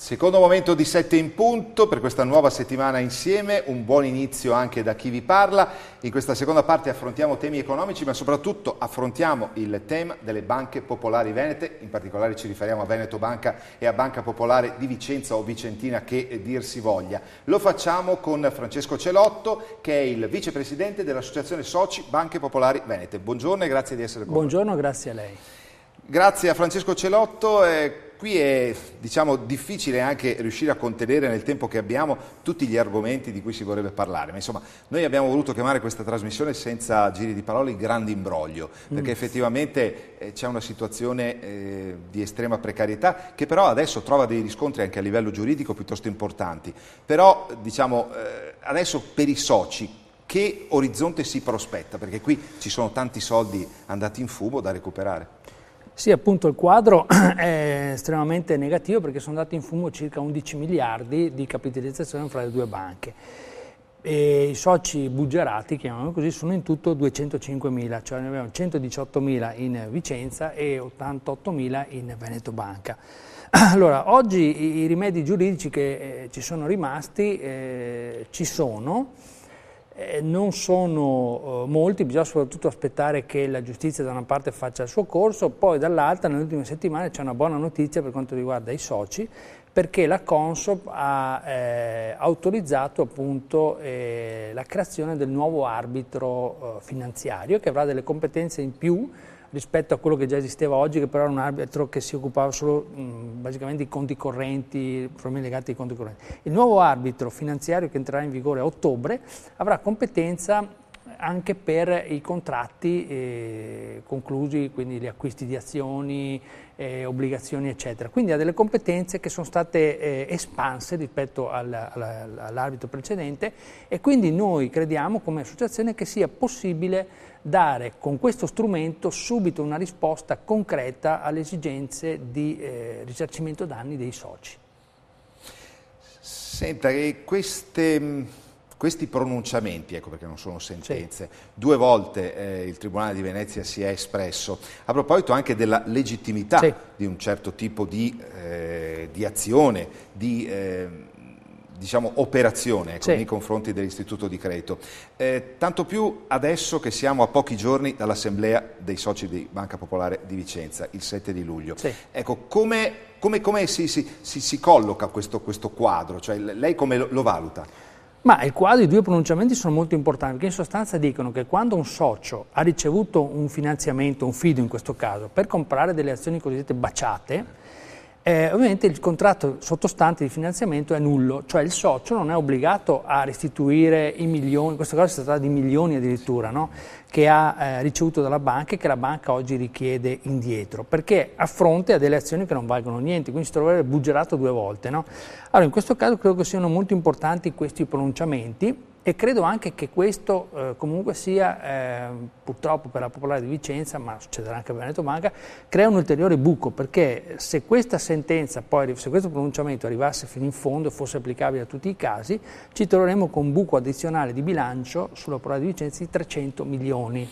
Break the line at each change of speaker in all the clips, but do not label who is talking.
Secondo momento di 7 in punto per questa nuova settimana insieme, un buon inizio anche da chi vi parla. In questa seconda parte affrontiamo temi economici, ma soprattutto affrontiamo il tema delle banche popolari venete, in particolare ci riferiamo a Veneto Banca e a Banca Popolare di Vicenza o Vicentina che dir si voglia. Lo facciamo con Francesco Celotto, che è il vicepresidente dell'Associazione Soci Banche Popolari Venete. Buongiorno e grazie di essere con noi.
Buongiorno, grazie a lei.
Grazie a Francesco Celotto. Qui è difficile anche riuscire a contenere nel tempo che abbiamo tutti gli argomenti di cui si vorrebbe parlare, ma insomma noi abbiamo voluto chiamare questa trasmissione senza giri di parole il grande imbroglio, perché effettivamente c'è una situazione di estrema precarietà che però adesso trova dei riscontri anche a livello giuridico piuttosto importanti, però adesso per i soci che orizzonte si prospetta? Perché qui ci sono tanti soldi andati in fumo da recuperare.
Sì, appunto il quadro è estremamente negativo perché sono andati in fumo circa 11 miliardi di capitalizzazione fra le due banche. E i soci buggerati, chiamiamolo così, sono in tutto 205.000, cioè ne abbiamo 118.000 in Vicenza e 88.000 in Veneto Banca. Allora, oggi i rimedi giuridici che ci sono rimasti ci sono. Non sono molti, bisogna soprattutto aspettare che la giustizia da una parte faccia il suo corso, poi dall'altra nelle ultime settimane c'è una buona notizia per quanto riguarda i soci, perché la Consob ha autorizzato appunto la creazione del nuovo arbitro finanziario che avrà delle competenze in più rispetto a quello che già esisteva oggi, che però era un arbitro che si occupava solo basicamente di conti correnti, problemi legati ai conti correnti. Il nuovo arbitro finanziario che entrerà in vigore a ottobre avrà competenza anche per i contratti conclusi, quindi gli acquisti di azioni, obbligazioni eccetera. Quindi ha delle competenze che sono state espanse rispetto all'arbitro precedente e quindi noi crediamo come associazione che sia possibile dare con questo strumento subito una risposta concreta alle esigenze di risarcimento danni dei soci.
Senta, questi pronunciamenti, ecco perché non sono sentenze, sì. 2 volte il Tribunale di Venezia si è espresso a proposito anche della legittimità sì. di un certo tipo di azione, di operazione sì. nei confronti dell'istituto di credito. Tanto più adesso che siamo a pochi giorni dall'assemblea dei soci di Banca Popolare di Vicenza, il 7 di luglio. Sì. Ecco, come si colloca questo quadro? Cioè, lei come lo valuta?
Ma il quadro, i 2 pronunciamenti sono molto importanti perché in sostanza dicono che quando un socio ha ricevuto un finanziamento, un fido in questo caso, per comprare delle azioni cosiddette baciate, ovviamente il contratto sottostante di finanziamento è nullo, cioè il socio non è obbligato a restituire i milioni, in questo caso si tratta di milioni addirittura, no? Che ha ricevuto dalla banca e che la banca oggi richiede indietro, perché a fronte ha delle azioni che non valgono niente, quindi si troverebbe buggerato 2 volte. No? Allora in questo caso credo che siano molto importanti questi pronunciamenti e credo anche che questo comunque sia, purtroppo per la Popolare di Vicenza, ma succederà anche per Veneto Banca, crea un ulteriore buco, perché se questa sentenza, se questo pronunciamento arrivasse fino in fondo e fosse applicabile a tutti i casi, ci troveremo con un buco addizionale di bilancio sulla Popolare di Vicenza di 300 milioni.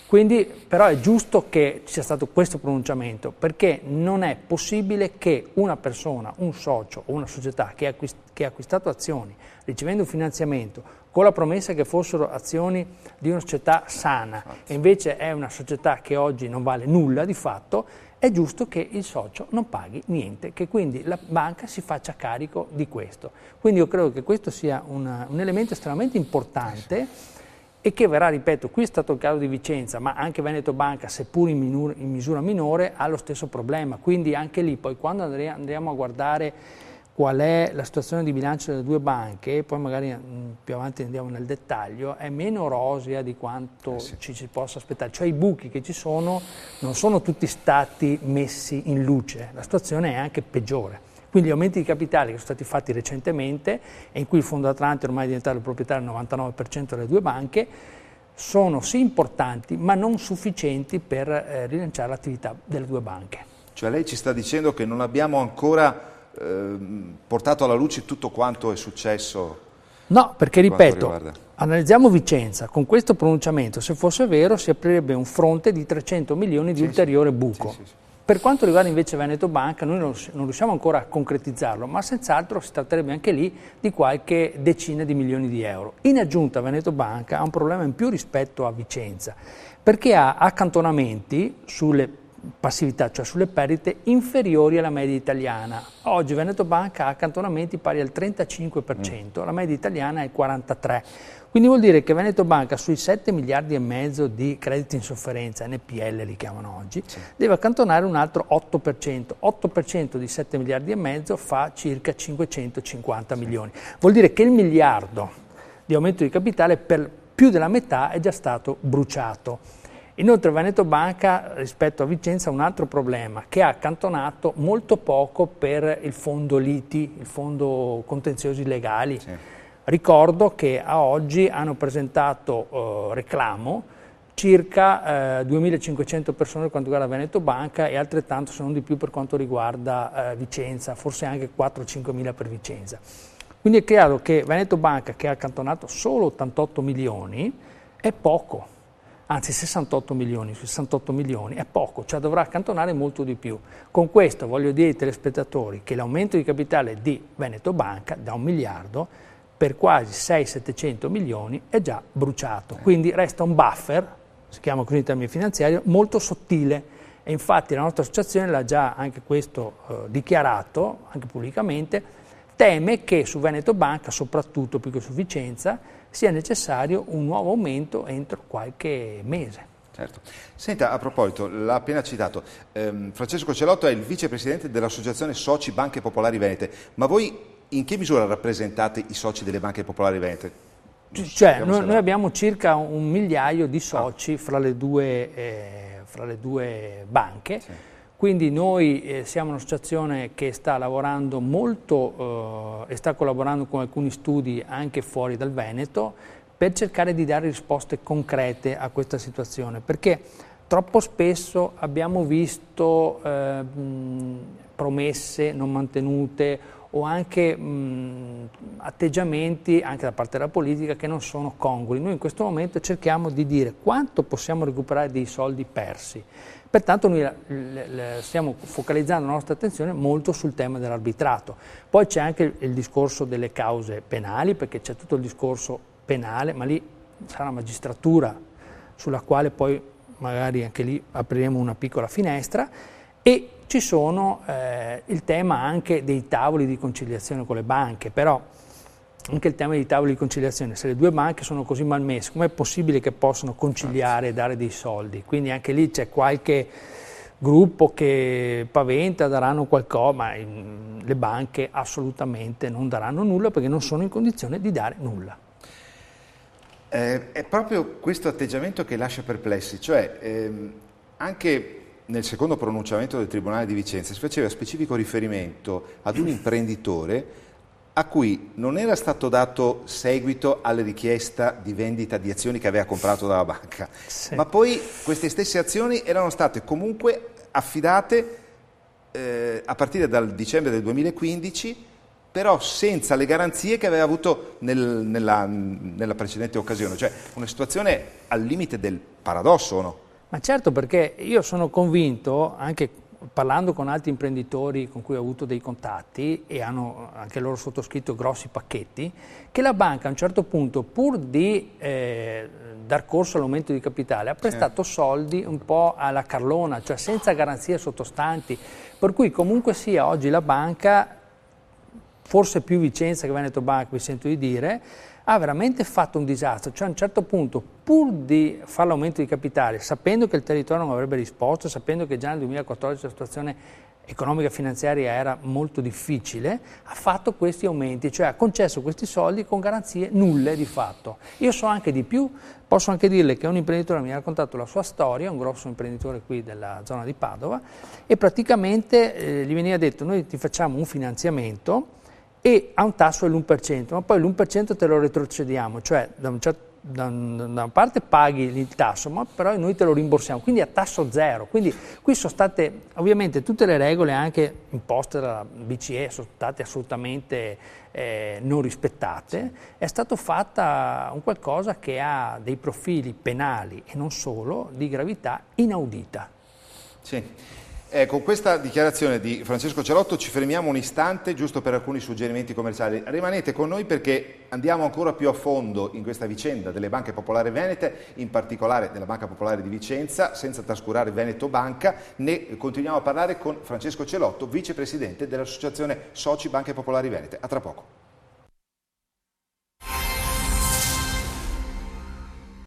Quindi però è giusto che ci sia stato questo pronunciamento, perché non è possibile che una persona, un socio o una società che ha acquistato azioni ricevendo un finanziamento con la promessa che fossero azioni di una società sana e invece è una società che oggi non vale nulla di fatto, è giusto che il socio non paghi niente, che quindi la banca si faccia carico di questo. Quindi io credo che questo sia un elemento estremamente importante e che verrà, ripeto, qui è stato il caso di Vicenza, ma anche Veneto Banca, seppur in misura minore, ha lo stesso problema. Quindi anche lì, poi quando andremo a guardare qual è la situazione di bilancio delle 2 banche, poi magari più avanti andiamo nel dettaglio, è meno rosea di quanto ci si possa aspettare. Cioè i buchi che ci sono non sono tutti stati messi in luce, la situazione è anche peggiore. Quindi gli aumenti di capitale che sono stati fatti recentemente e in cui il Fondo Atlante ormai è diventato il proprietario del 99% delle 2 banche, sono sì importanti ma non sufficienti per rilanciare l'attività delle 2 banche.
Cioè lei ci sta dicendo che non abbiamo ancora portato alla luce tutto quanto è successo?
No, perché ripeto, analizziamo Vicenza, con questo pronunciamento, se fosse vero, si aprirebbe un fronte di 300 milioni di ulteriore buco. Per quanto riguarda invece Veneto Banca, noi non riusciamo ancora a concretizzarlo, ma senz'altro si tratterebbe anche lì di qualche decina di milioni di euro. In aggiunta, Veneto Banca ha un problema in più rispetto a Vicenza, perché ha accantonamenti sulle passività, cioè sulle perdite, inferiori alla media italiana. Oggi Veneto Banca ha accantonamenti pari al 35%, la media italiana è 43%. Quindi vuol dire che Veneto Banca sui 7 miliardi e mezzo di crediti in sofferenza, NPL li chiamano oggi, deve accantonare un altro 8%. 8% di 7 miliardi e mezzo fa circa 550 milioni. Vuol dire che il miliardo di aumento di capitale per più della metà è già stato bruciato. Inoltre Veneto Banca rispetto a Vicenza ha un altro problema, che ha accantonato molto poco per il fondo liti, il fondo contenziosi legali. Ricordo che a oggi hanno presentato reclamo circa 2.500 persone per quanto riguarda Veneto Banca e altrettanto, se non di più, per quanto riguarda Vicenza, forse anche 4-5.000 per Vicenza. Quindi è chiaro che Veneto Banca, che ha accantonato solo 88 milioni, è poco, anzi 68 milioni, 68 milioni è poco, cioè dovrà accantonare molto di più. Con questo voglio dire ai telespettatori che l'aumento di capitale di Veneto Banca da 1 miliardo per quasi 600-700 milioni è già bruciato, quindi resta un buffer, si chiama così in termini finanziari, molto sottile e infatti la nostra associazione l'ha già anche questo dichiarato, anche pubblicamente, teme che su Veneto Banca, soprattutto più che su Vicenza, sia necessario un nuovo aumento entro qualche mese.
Certo. Senta, a proposito, l'ha appena citato, Francesco Celotto è il vicepresidente dell'Associazione Soci Banche Popolari Venete, ma voi in che misura rappresentate i soci delle banche popolari venete?
Cioè, noi abbiamo circa 1 migliaio di soci fra le due banche, quindi noi siamo un'associazione che sta lavorando molto e sta collaborando con alcuni studi anche fuori dal Veneto per cercare di dare risposte concrete a questa situazione, perché troppo spesso abbiamo visto promesse non mantenute o anche atteggiamenti anche da parte della politica che non sono congrui. Noi in questo momento cerchiamo di dire quanto possiamo recuperare dei soldi persi. Pertanto noi stiamo focalizzando la nostra attenzione molto sul tema dell'arbitrato. Poi c'è anche il discorso delle cause penali, perché c'è tutto il discorso penale, ma lì sarà la magistratura sulla quale poi magari anche lì apriremo una piccola finestra, e ci sono il tema anche dei tavoli di conciliazione con le banche, però anche il tema dei tavoli di conciliazione, se le due banche sono così malmesse, com'è possibile che possano conciliare e dare dei soldi? Quindi anche lì c'è qualche gruppo che paventa, daranno qualcosa, ma le banche assolutamente non daranno nulla perché non sono in condizione di dare nulla.
È proprio questo atteggiamento che lascia perplessi, cioè anche nel secondo pronunciamento del Tribunale di Vicenza si faceva specifico riferimento ad un imprenditore a cui non era stato dato seguito alla richiesta di vendita di azioni che aveva comprato dalla banca, ma poi queste stesse azioni erano state comunque affidate a partire dal dicembre del 2015, però senza le garanzie che aveva avuto nella precedente occasione, cioè una situazione al limite del paradosso, o no?
Ma certo, perché io sono convinto, anche parlando con altri imprenditori con cui ho avuto dei contatti e hanno anche loro sottoscritto grossi pacchetti, che la banca a un certo punto, pur di dar corso all'aumento di capitale, ha prestato soldi un po' alla carlona, cioè senza garanzie sottostanti, per cui comunque sia oggi la banca, forse più Vicenza che Veneto Banca, vi sento di dire, ha veramente fatto un disastro, cioè a un certo punto, pur di fare l'aumento di capitale, sapendo che il territorio non avrebbe risposto, sapendo che già nel 2014 la situazione economica e finanziaria era molto difficile, ha fatto questi aumenti, cioè ha concesso questi soldi con garanzie nulle di fatto. Io so anche di più, posso anche dirle che un imprenditore mi ha raccontato la sua storia, un grosso imprenditore qui della zona di Padova, e praticamente gli veniva detto: noi ti facciamo un finanziamento e a un tasso dell'1%, ma poi l'1% te lo retrocediamo, cioè da una parte paghi il tasso, ma però noi te lo rimborsiamo, quindi a tasso zero. Quindi qui sono state, ovviamente tutte le regole anche imposte dalla BCE sono state assolutamente non rispettate, è stato fatta un qualcosa che ha dei profili penali e non solo di gravità inaudita.
Sì. Con questa dichiarazione di Francesco Celotto ci fermiamo un istante giusto per alcuni suggerimenti commerciali. Rimanete con noi perché andiamo ancora più a fondo in questa vicenda delle banche popolari venete, in particolare della Banca Popolare di Vicenza, senza trascurare Veneto Banca. Ne continuiamo a parlare con Francesco Celotto, vicepresidente dell'Associazione Soci Banche Popolari Venete. A tra poco.